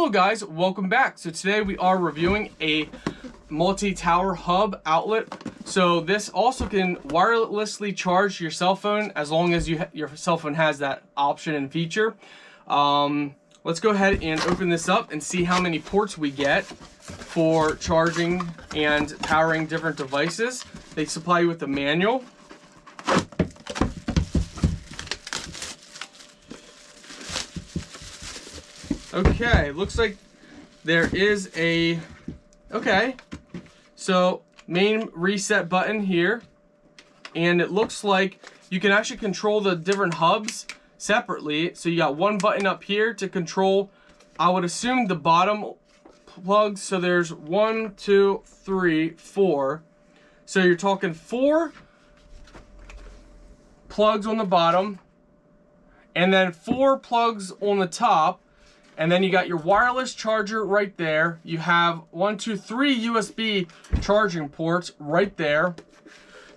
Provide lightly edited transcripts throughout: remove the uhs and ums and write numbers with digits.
Hello guys, welcome back. So today we are reviewing a multi-tower hub outlet. So this also can wirelessly charge your cell phone as long as your cell phone has that option and feature. Let's go ahead and open this up and see how many ports we get for charging and powering different devices. They supply you with a manual. Okay, looks like there is a, so main reset button here, and it looks like you can actually control the different hubs separately. So you got one button up here to control, I would assume, the bottom plugs. So there's 1, 2, 3, 4. So you're talking 4 plugs on the bottom, and then 4 plugs on the top. And then you got your wireless charger right there. You have 1, 2, 3 USB charging ports right there.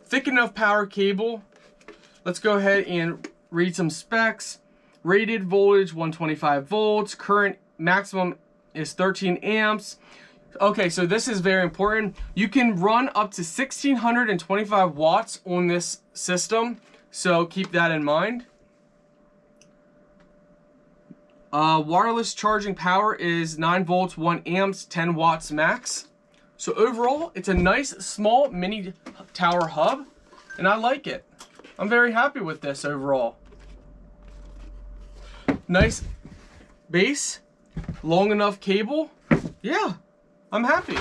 Thick enough power cable. Let's go ahead and read some specs. Rated voltage 125 volts. Current maximum is 13 amps. Okay, so this is very important. You can run up to 1625 watts on this system. So keep that in mind. Wireless charging power is 9 volts, 1 amps, 10 watts max. So overall, it's a nice, small, mini tower hub, and I like it. I'm very happy with this overall. Nice base, long enough cable. Yeah, I'm happy.